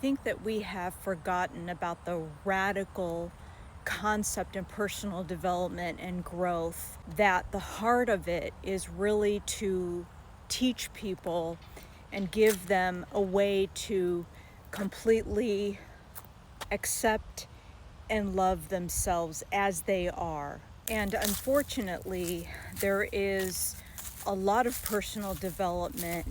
think that we have forgotten about the radical concept in personal development and growth, that the heart of it is really to teach people and give them a way to completely accept and love themselves as they are. And unfortunately, there is a lot of personal development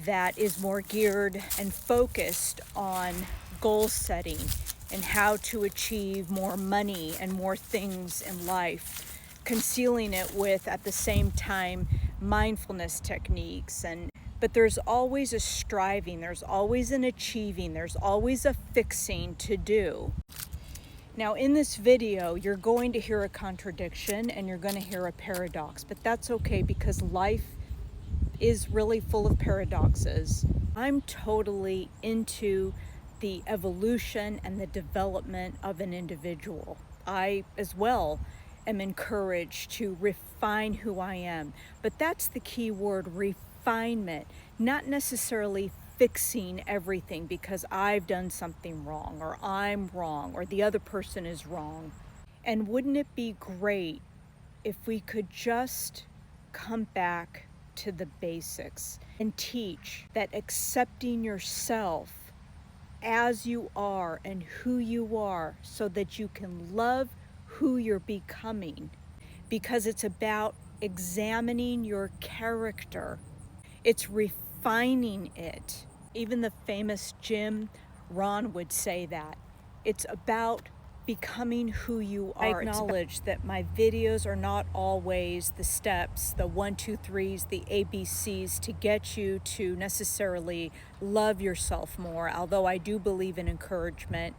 that is more geared and focused on goal setting and how to achieve more money and more things in life, concealing it with, at the same time, mindfulness techniques. But there's always a striving, there's always an achieving, there's always a fixing to do. Now, in this video, you're going to hear a contradiction and you're going to hear a paradox, but that's okay because life is really full of paradoxes. I'm totally into the evolution and the development of an individual. I, as well, am encouraged to refine who I am. But that's the key word, refinement, not necessarily fixing everything because I've done something wrong or I'm wrong or the other person is wrong. And wouldn't it be great if we could just come back to the basics and teach that accepting yourself as you are and who you are so that you can love who you're becoming, because it's about examining your character. It's refining it. Even the famous Jim Rohn would say that. It's about becoming who you are. I acknowledge that my videos are not always the steps, the 1, 2, 3s, the ABCs to get you to necessarily love yourself more, although I do believe in encouragement.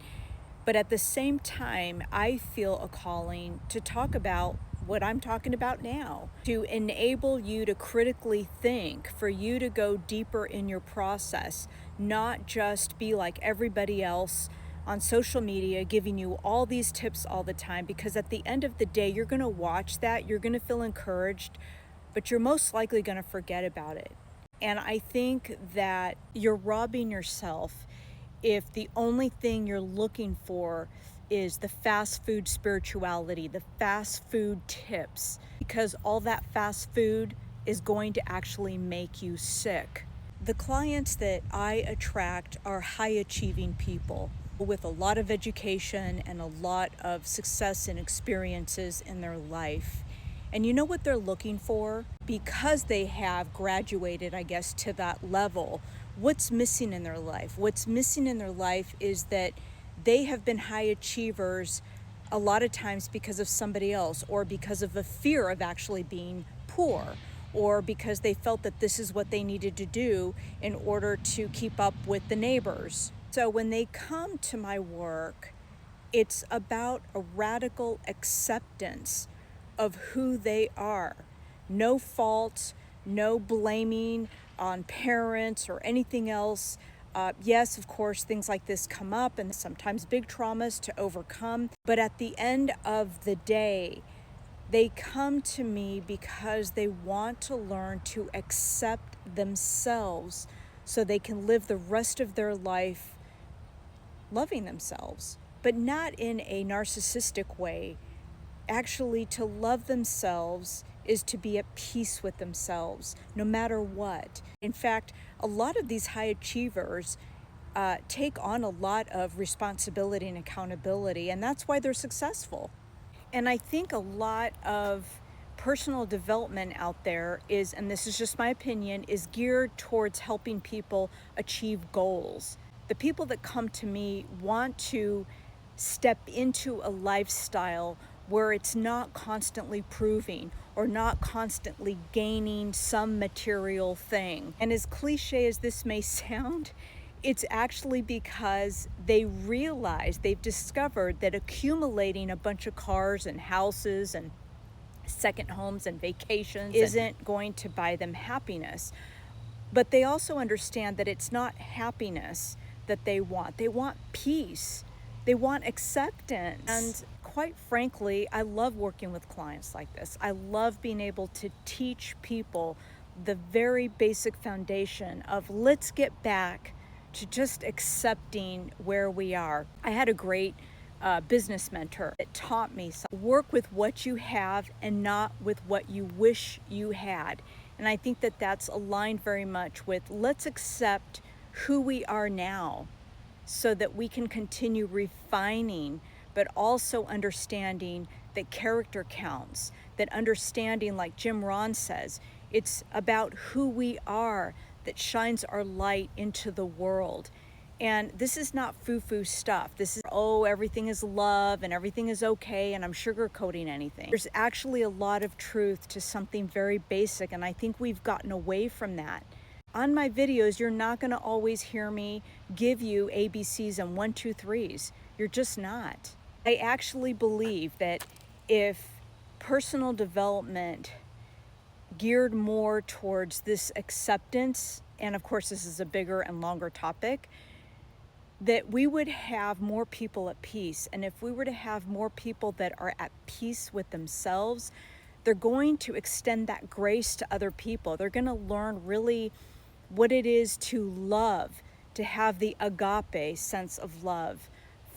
But at the same time, I feel a calling to talk about what I'm talking about now, to enable you to critically think, for you to go deeper in your process, not just be like everybody else on social media giving you all these tips all the time, because at the end of the day, you're going to watch that, you're going to feel encouraged, but you're most likely going to forget about it. And I think that you're robbing yourself if the only thing you're looking for is the fast food spirituality, the fast food tips, because all that fast food is going to actually make you sick. The clients that I attract are high achieving people with a lot of education and a lot of success and experiences in their life. And you know what they're looking for? Because they have graduated, I guess, to that level, what's missing in their life? What's missing in their life is that they have been high achievers a lot of times because of somebody else, or because of a fear of actually being poor, or because they felt that this is what they needed to do in order to keep up with the neighbors. So when they come to my work, it's about a radical acceptance of who they are. No fault, no blaming on parents or anything else. Yes, of course, things like this come up and sometimes big traumas to overcome. But at the end of the day, they come to me because they want to learn to accept themselves so they can live the rest of their life loving themselves, but not in a narcissistic way. Actually, to love themselves is to be at peace with themselves, no matter what. In fact, a lot of these high achievers take on a lot of responsibility and accountability, and that's why they're successful. And I think a lot of personal development out there is, and this is just my opinion, is geared towards helping people achieve goals. The people that come to me want to step into a lifestyle where it's not constantly proving or not constantly gaining some material thing. And as cliche as this may sound, it's actually because they realize, they've discovered that accumulating a bunch of cars and houses and second homes and vacations isn't going to buy them happiness. But they also understand that it's not happiness that they want. They want peace. They want acceptance. And quite frankly, I love working with clients like this. I love being able to teach people the very basic foundation of let's get back to just accepting where we are. I had a great business mentor that taught me work with what you have and not with what you wish you had. And I think that that's aligned very much with let's accept who we are now so that we can continue refining, but also understanding that character counts, that understanding, like Jim Rohn says, it's about who we are that shines our light into the world. And this is not foo-foo stuff. This is, oh, everything is love and everything is okay and I'm sugarcoating anything. There's actually a lot of truth to something very basic, and I think we've gotten away from that. On my videos, you're not going to always hear me give you ABCs and 1, 2, 3s. You're just not. I actually believe that if personal development geared more towards this acceptance, and of course this is a bigger and longer topic, that we would have more people at peace. And if we were to have more people that are at peace with themselves, they're going to extend that grace to other people. They're going to learn really what it is to love, to have the agape sense of love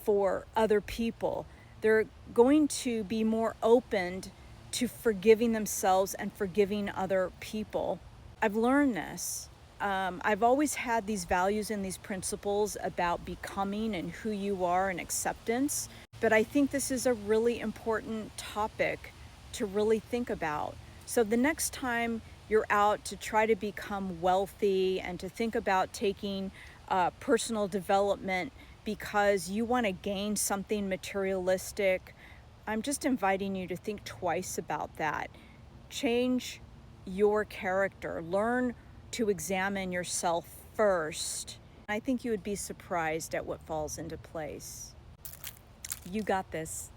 for other people. They're going to be more open to forgiving themselves and forgiving other people. I've learned this. I've always had these values and these principles about becoming and who you are and acceptance, but I think this is a really important topic to really think about. So the next time you're out to try to become wealthy and to think about taking personal development because you want to gain something materialistic, I'm just inviting you to think twice about that. Change your character. Learn to examine yourself first. I think you would be surprised at what falls into place. You got this.